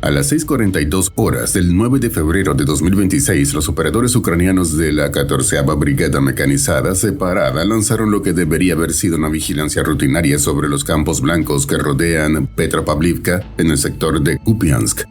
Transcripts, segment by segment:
A las 6:42 horas del 9 de febrero de 2026, los operadores ucranianos de la 14ª Brigada Mecanizada Separada lanzaron lo que debería haber sido una vigilancia rutinaria sobre los campos blancos que rodean Petropavlivka en el sector de Kupiansk.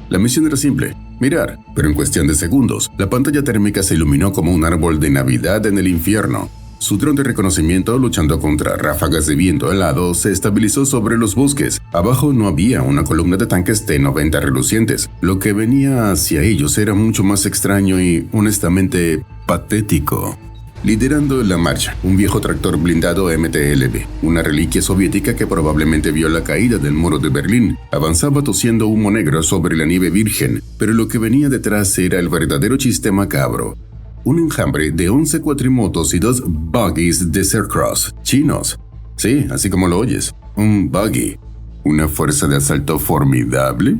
La misión era simple: mirar, pero en cuestión de segundos, la pantalla térmica se iluminó como un árbol de Navidad en el infierno. Su dron de reconocimiento, luchando contra ráfagas de viento helado, se estabilizó sobre los bosques. Abajo no había una columna de tanques T-90 relucientes. Lo que venía hacia ellos era mucho más extraño y, honestamente, patético. Liderando la marcha, un viejo tractor blindado MTLB, una reliquia soviética que probablemente vio la caída del muro de Berlín, avanzaba tosiendo humo negro sobre la nieve virgen, pero lo que venía detrás era el verdadero chiste macabro. Un enjambre de 11 cuatrimotos y 2 buggies de Cross chinos. Sí, así como lo oyes, un buggy. ¿Una fuerza de asalto formidable?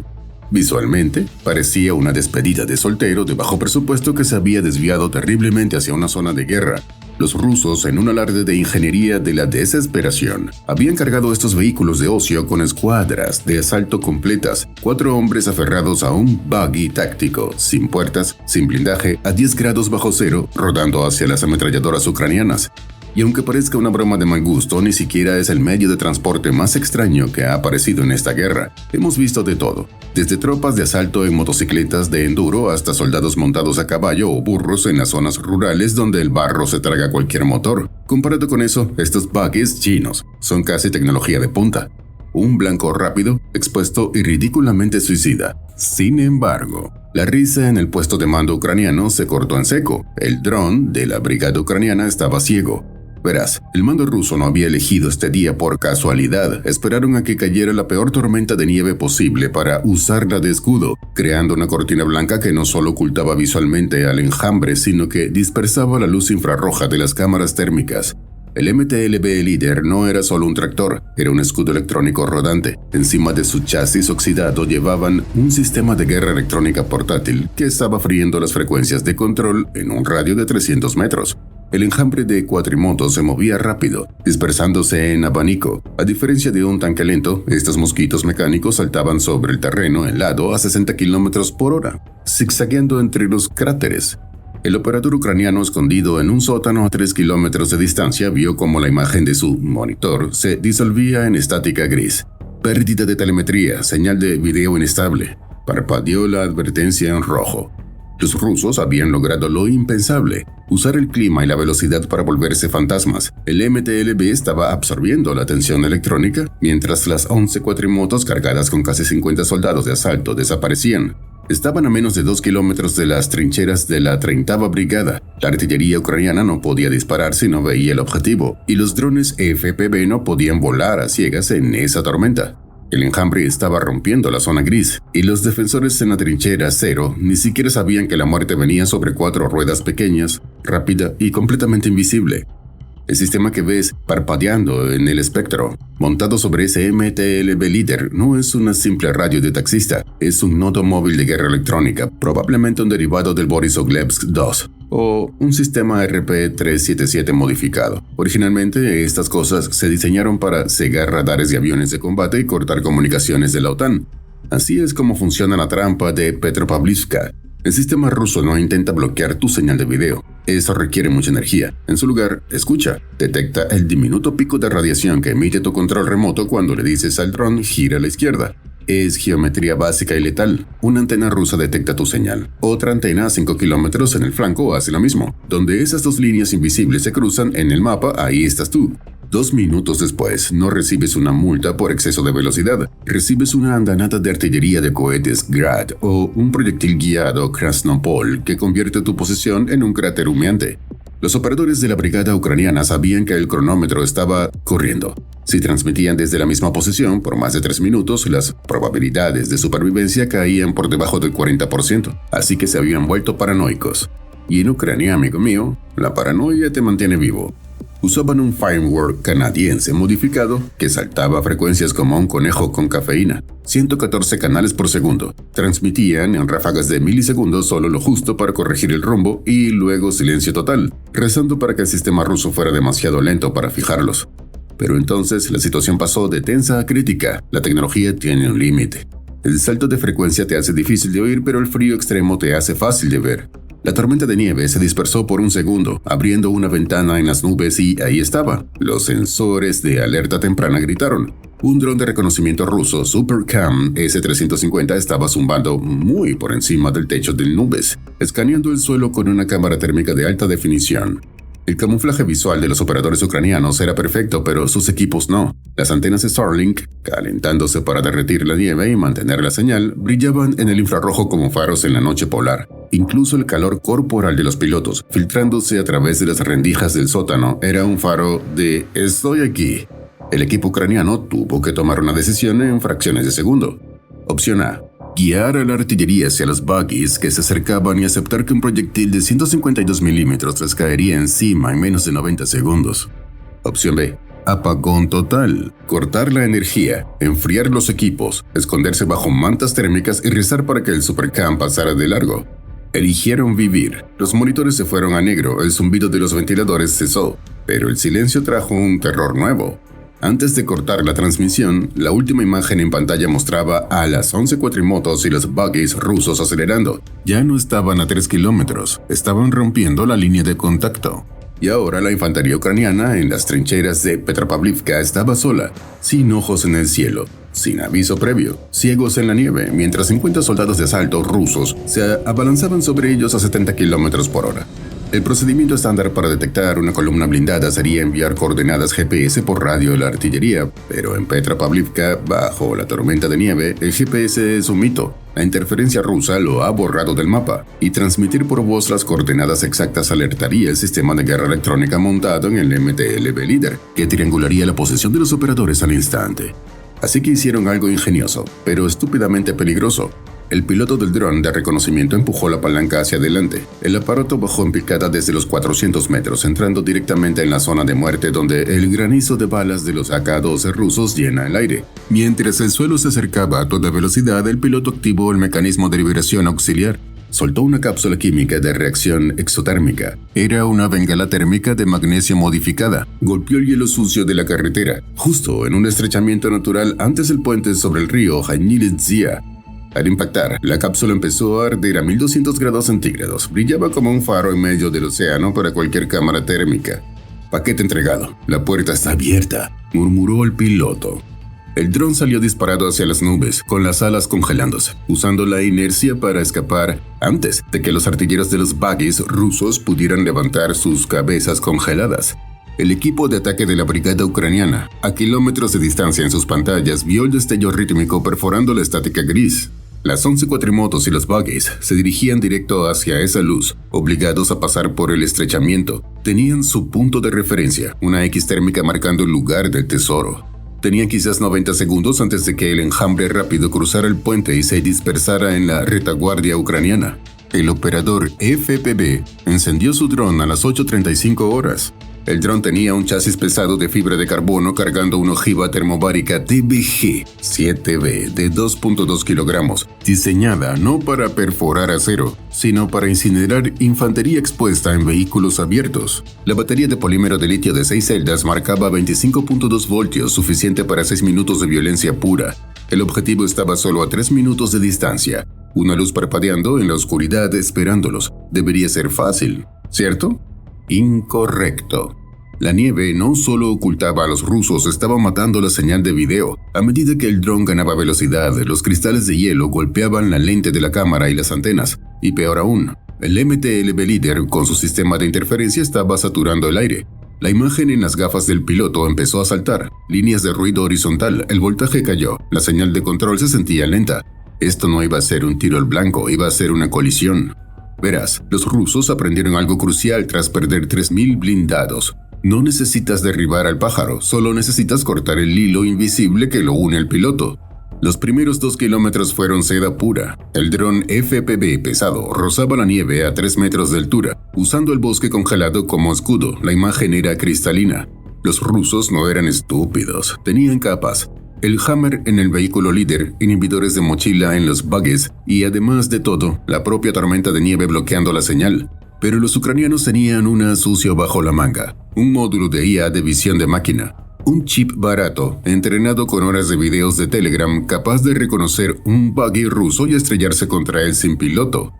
Visualmente, parecía una despedida de soltero de bajo presupuesto que se había desviado terriblemente hacia una zona de guerra. Los rusos, en un alarde de ingeniería de la desesperación, habían cargado estos vehículos de ocio con escuadras de asalto completas, 4 hombres aferrados a un buggy táctico, sin puertas, sin blindaje, a 10 grados bajo cero, rodando hacia las ametralladoras ucranianas. Y aunque parezca una broma de mal gusto, ni siquiera es el medio de transporte más extraño que ha aparecido en esta guerra. Hemos visto de todo, desde tropas de asalto en motocicletas de enduro hasta soldados montados a caballo o burros en las zonas rurales donde el barro se traga cualquier motor. Comparado con eso, estos buggies chinos son casi tecnología de punta. Un blanco rápido, expuesto y ridículamente suicida. Sin embargo, la risa en el puesto de mando ucraniano se cortó en seco. El dron de la brigada ucraniana estaba ciego. Verás, el mando ruso no había elegido este día por casualidad. Esperaron a que cayera la peor tormenta de nieve posible para usarla de escudo, creando una cortina blanca que no solo ocultaba visualmente al enjambre, sino que dispersaba la luz infrarroja de las cámaras térmicas. El MTLB líder no era solo un tractor, era un escudo electrónico rodante. Encima de su chasis oxidado llevaban un sistema de guerra electrónica portátil que estaba friendo las frecuencias de control en un radio de 300 metros. El enjambre de cuatrimotos se movía rápido, dispersándose en abanico. A diferencia de un tanque lento, estos mosquitos mecánicos saltaban sobre el terreno helado a 60 km por hora, zigzagueando entre los cráteres. El operador ucraniano, escondido en un sótano a 3 kilómetros de distancia, vio cómo la imagen de su monitor se disolvía en estática gris. Pérdida de telemetría, señal de video inestable. Parpadeó la advertencia en rojo. Los rusos habían logrado lo impensable, usar el clima y la velocidad para volverse fantasmas. El MTLB estaba absorbiendo la tensión electrónica, mientras las 11 cuatrimotos cargadas con casi 50 soldados de asalto desaparecían. Estaban a menos de 2 kilómetros de las trincheras de la 30ª Brigada. La artillería ucraniana no podía disparar si no veía el objetivo, y los drones FPV no podían volar a ciegas en esa tormenta. El enjambre estaba rompiendo la zona gris, y los defensores en la trinchera cero ni siquiera sabían que la muerte venía sobre 4 ruedas pequeñas, rápida y completamente invisible. El sistema que ves parpadeando en el espectro, montado sobre ese MTLB líder, no es una simple radio de taxista, es un nodo móvil de guerra electrónica, probablemente un derivado del Borisovlevsk 2, o un sistema RP-377 modificado. Originalmente, estas cosas se diseñaron para cegar radares de aviones de combate y cortar comunicaciones de la OTAN. Así es como funciona la trampa de Petropavlivka. El sistema ruso no intenta bloquear tu señal de video. Eso requiere mucha energía. En su lugar, escucha. Detecta el diminuto pico de radiación que emite tu control remoto cuando le dices al dron gira a la izquierda. Es geometría básica y letal. Una antena rusa detecta tu señal. Otra antena a 5 kilómetros en el flanco hace lo mismo. Donde esas 2 líneas invisibles se cruzan en el mapa, ahí estás tú. 2 minutos después, no recibes una multa por exceso de velocidad. Recibes una andanada de artillería de cohetes Grad o un proyectil guiado Krasnopol que convierte tu posición en un cráter humeante. Los operadores de la brigada ucraniana sabían que el cronómetro estaba corriendo. Si transmitían desde la misma posición por más de 3 minutos, las probabilidades de supervivencia caían por debajo del 40%, así que se habían vuelto paranoicos. Y en Ucrania, amigo mío, la paranoia te mantiene vivo. Usaban un firmware canadiense modificado que saltaba a frecuencias como un conejo con cafeína, 114 canales por segundo. Transmitían en ráfagas de milisegundos solo lo justo para corregir el rumbo y luego silencio total, rezando para que el sistema ruso fuera demasiado lento para fijarlos. Pero entonces la situación pasó de tensa a crítica. La tecnología tiene un límite. El salto de frecuencia te hace difícil de oír, pero el frío extremo te hace fácil de ver. La tormenta de nieve se dispersó por un segundo, abriendo una ventana en las nubes y ahí estaba. Los sensores de alerta temprana gritaron. Un dron de reconocimiento ruso, Supercam S-350, estaba zumbando muy por encima del techo de nubes, escaneando el suelo con una cámara térmica de alta definición. El camuflaje visual de los operadores ucranianos era perfecto, pero sus equipos no. Las antenas Starlink, calentándose para derretir la nieve y mantener la señal, brillaban en el infrarrojo como faros en la noche polar. Incluso el calor corporal de los pilotos, filtrándose a través de las rendijas del sótano, era un faro de «estoy aquí». El equipo ucraniano tuvo que tomar una decisión en fracciones de segundo. Opción A. Guiar a la artillería hacia los buggies que se acercaban y aceptar que un proyectil de 152 milímetros les caería encima en menos de 90 segundos. Opción B. Apagón total. Cortar la energía, enfriar los equipos, esconderse bajo mantas térmicas y rezar para que el Supercam pasara de largo. Eligieron vivir. Los monitores se fueron a negro, el zumbido de los ventiladores cesó, pero el silencio trajo un terror nuevo. Antes de cortar la transmisión, la última imagen en pantalla mostraba a las 11 cuatrimotos y los buggies rusos acelerando. Ya no estaban a 3 kilómetros, estaban rompiendo la línea de contacto. Y ahora la infantería ucraniana en las trincheras de Petropavlivka estaba sola, sin ojos en el cielo, sin aviso previo, ciegos en la nieve, mientras 50 soldados de asalto rusos se abalanzaban sobre ellos a 70 kilómetros por hora. El procedimiento estándar para detectar una columna blindada sería enviar coordenadas GPS por radio a la artillería, pero en Petropavlivka, bajo la tormenta de nieve, el GPS es un mito. La interferencia rusa lo ha borrado del mapa, y transmitir por voz las coordenadas exactas alertaría el sistema de guerra electrónica montado en el MTLB Leader, que triangularía la posición de los operadores al instante. Así que hicieron algo ingenioso, pero estúpidamente peligroso. El piloto del dron de reconocimiento empujó la palanca hacia adelante. El aparato bajó en picada desde los 400 metros, entrando directamente en la zona de muerte donde el granizo de balas de los AK-12 rusos llena el aire. Mientras el suelo se acercaba a toda velocidad, el piloto activó el mecanismo de liberación auxiliar. Soltó una cápsula química de reacción exotérmica. Era una bengala térmica de magnesio modificada. Golpeó el hielo sucio de la carretera, justo en un estrechamiento natural antes del puente sobre el río Janilitsia. Al impactar, la cápsula empezó a arder a 1200 grados centígrados. Brillaba como un faro en medio del océano para cualquier cámara térmica. Paquete entregado. La puerta está abierta, murmuró el piloto. El dron salió disparado hacia las nubes, con las alas congelándose, usando la inercia para escapar antes de que los artilleros de los buggies rusos pudieran levantar sus cabezas congeladas. El equipo de ataque de la brigada ucraniana, a kilómetros de distancia en sus pantallas, vio el destello rítmico perforando la estática gris. Las 11 cuatrimotos y los buggies se dirigían directo hacia esa luz, obligados a pasar por el estrechamiento. Tenían su punto de referencia, una X térmica marcando el lugar del tesoro. Tenían quizás 90 segundos antes de que el enjambre rápido cruzara el puente y se dispersara en la retaguardia ucraniana. El operador FPV encendió su dron a las 8:35 horas. El dron tenía un chasis pesado de fibra de carbono cargando una ojiva termobárica TBG-7B de 2.2 kilogramos, diseñada no para perforar acero, sino para incinerar infantería expuesta en vehículos abiertos. La batería de polímero de litio de 6 celdas marcaba 25.2 voltios, suficiente para 6 minutos de violencia pura. El objetivo estaba solo a 3 minutos de distancia. Una luz parpadeando en la oscuridad esperándolos. Debería ser fácil, ¿cierto? Incorrecto. La nieve no solo ocultaba a los rusos, estaba matando la señal de video. A medida que el dron ganaba velocidad, los cristales de hielo golpeaban la lente de la cámara y las antenas. Y peor aún, el MTLB Leader con su sistema de interferencia estaba saturando el aire. La imagen en las gafas del piloto empezó a saltar. Líneas de ruido horizontal, el voltaje cayó, la señal de control se sentía lenta. Esto no iba a ser un tiro al blanco, iba a ser una colisión. Verás, los rusos aprendieron algo crucial tras perder 3000 blindados. No necesitas derribar al pájaro, solo necesitas cortar el hilo invisible que lo une al piloto. Los primeros 2 kilómetros fueron seda pura. El dron FPV pesado rozaba la nieve a 3 metros de altura, usando el bosque congelado como escudo. La imagen era cristalina. Los rusos no eran estúpidos, tenían capas. El Hammer en el vehículo líder, inhibidores de mochila en los buggies y además de todo, la propia tormenta de nieve bloqueando la señal. Pero los ucranianos tenían una sucio bajo la manga, un módulo de IA de visión de máquina. Un chip barato, entrenado con horas de videos de Telegram, capaz de reconocer un buggy ruso y estrellarse contra él sin piloto.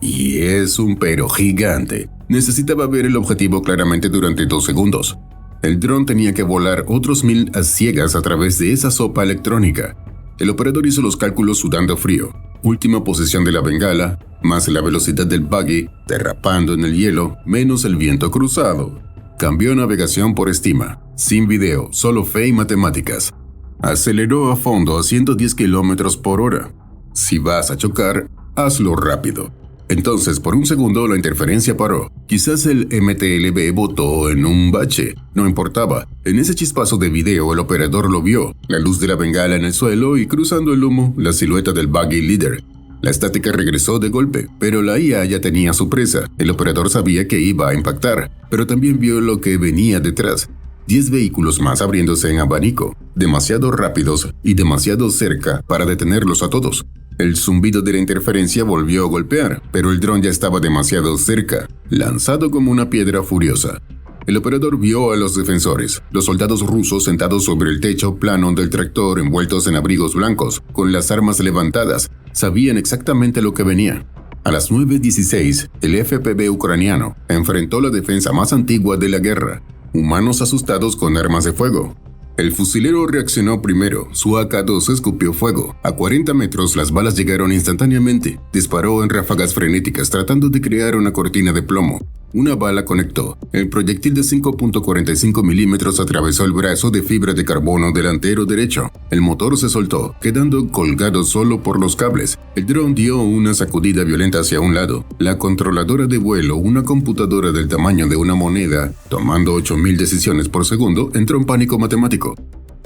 Y es un pero gigante. Necesitaba ver el objetivo claramente durante 2 segundos. El dron tenía que volar otros 1000 a ciegas a través de esa sopa electrónica. El operador hizo los cálculos sudando frío. Última posición de la bengala, más la velocidad del buggy, derrapando en el hielo, menos el viento cruzado. Cambió navegación por estima, sin video, solo fe y matemáticas. Aceleró a fondo a 110 km/h. Si vas a chocar, hazlo rápido. Entonces, por un segundo, la interferencia paró. Quizás el MTLB botó en un bache. No importaba. En ese chispazo de video, el operador lo vio. La luz de la bengala en el suelo y, cruzando el humo, la silueta del buggy líder. La estática regresó de golpe, pero la IA ya tenía su presa. El operador sabía que iba a impactar, pero también vio lo que venía detrás. 10 vehículos más abriéndose en abanico, demasiado rápidos y demasiado cerca para detenerlos a todos. El zumbido de la interferencia volvió a golpear, pero el dron ya estaba demasiado cerca, lanzado como una piedra furiosa. El operador vio a los defensores, los soldados rusos sentados sobre el techo plano del tractor envueltos en abrigos blancos, con las armas levantadas. Sabían exactamente lo que venía. A las 9:16, el FPV ucraniano enfrentó la defensa más antigua de la guerra, humanos asustados con armas de fuego. El fusilero reaccionó primero, su AK-2 escupió fuego. A 40 metros las balas llegaron instantáneamente. Disparó en ráfagas frenéticas tratando de crear una cortina de plomo. Una bala conectó. El proyectil de 5.45 milímetros atravesó el brazo de fibra de carbono delantero derecho. El motor se soltó, quedando colgado solo por los cables. El dron dio una sacudida violenta hacia un lado. La controladora de vuelo, una computadora del tamaño de una moneda, tomando 8000 decisiones por segundo, entró en pánico matemático.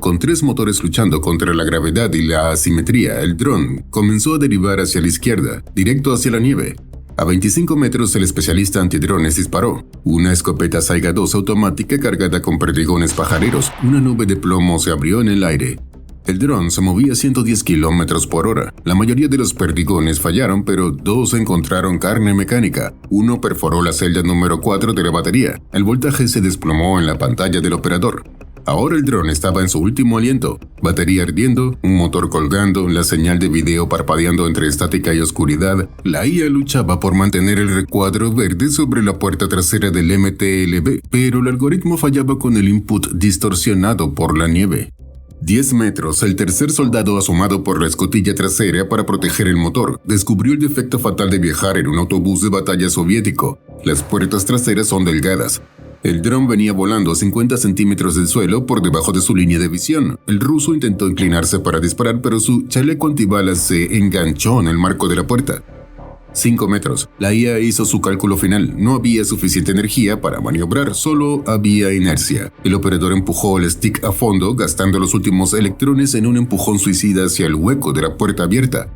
Con 3 motores luchando contra la gravedad y la asimetría, el dron comenzó a derivar hacia la izquierda, directo hacia la nieve. A 25 metros el especialista antidrones disparó. Una escopeta Saiga 2 automática cargada con perdigones pajareros. Una nube de plomo se abrió en el aire. El dron se movía a 110 km/h. La mayoría de los perdigones fallaron, pero 2 encontraron carne mecánica. Uno perforó la celda número 4 de la batería. El voltaje se desplomó en la pantalla del operador. Ahora el dron estaba en su último aliento. Batería ardiendo, un motor colgando, la señal de video parpadeando entre estática y oscuridad. La IA luchaba por mantener el recuadro verde sobre la puerta trasera del MTLB, pero el algoritmo fallaba con el input distorsionado por la nieve. 10 metros, el tercer soldado asomado por la escotilla trasera para proteger el motor, descubrió el defecto fatal de viajar en un autobús de batalla soviético. Las puertas traseras son delgadas. El dron venía volando a 50 centímetros del suelo por debajo de su línea de visión. El ruso intentó inclinarse para disparar, pero su chaleco antibalas se enganchó en el marco de la puerta. 5 metros. La IA hizo su cálculo final. No había suficiente energía para maniobrar, solo había inercia. El operador empujó el stick a fondo, gastando los últimos electrones en un empujón suicida hacia el hueco de la puerta abierta.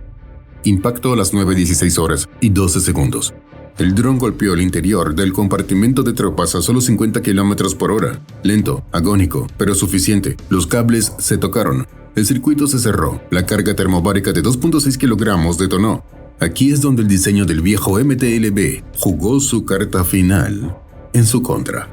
Impacto a las 9:16 y 12 segundos. El dron golpeó el interior del compartimento de tropas a solo 50 km/h. Lento, agónico, pero suficiente. Los cables se tocaron. El circuito se cerró. La carga termobárica de 2.6 kilogramos detonó. Aquí es donde el diseño del viejo MTLB jugó su carta final en su contra.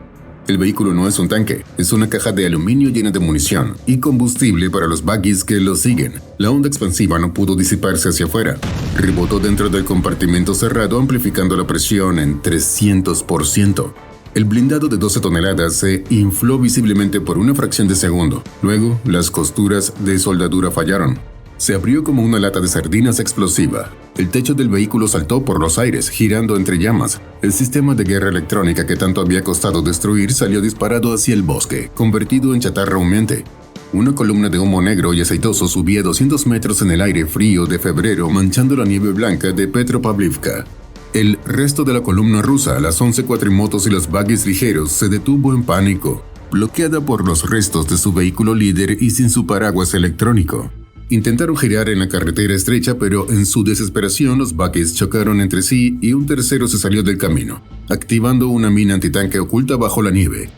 El vehículo no es un tanque, es una caja de aluminio llena de munición y combustible para los buggies que lo siguen. La onda expansiva no pudo disiparse hacia afuera. Rebotó dentro del compartimento cerrado, amplificando la presión en 300%. El blindado de 12 toneladas se infló visiblemente por una fracción de segundo. Luego, las costuras de soldadura fallaron. Se abrió como una lata de sardinas explosiva. El techo del vehículo saltó por los aires, girando entre llamas. El sistema de guerra electrónica que tanto había costado destruir salió disparado hacia el bosque, convertido en chatarra humeante. Una columna de humo negro y aceitoso subía 200 metros en el aire frío de febrero, manchando la nieve blanca de Petropavlivka. El resto de la columna rusa, las 11 cuatrimotos y los buggies ligeros, se detuvo en pánico, bloqueada por los restos de su vehículo líder y sin su paraguas electrónico. Intentaron girar en la carretera estrecha, pero en su desesperación los buggies chocaron entre sí y un tercero se salió del camino, activando una mina antitanque oculta bajo la nieve.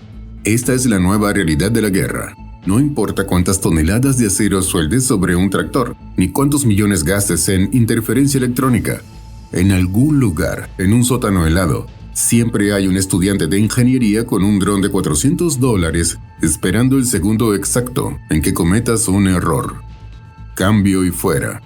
Esta es la nueva realidad de la guerra. No importa cuántas toneladas de acero sueldes sobre un tractor, ni cuántos millones gastes en interferencia electrónica. En algún lugar, en un sótano helado, Siempre hay un estudiante de ingeniería con un dron de $400 esperando el segundo exacto en que cometas un error. Cambio y fuera.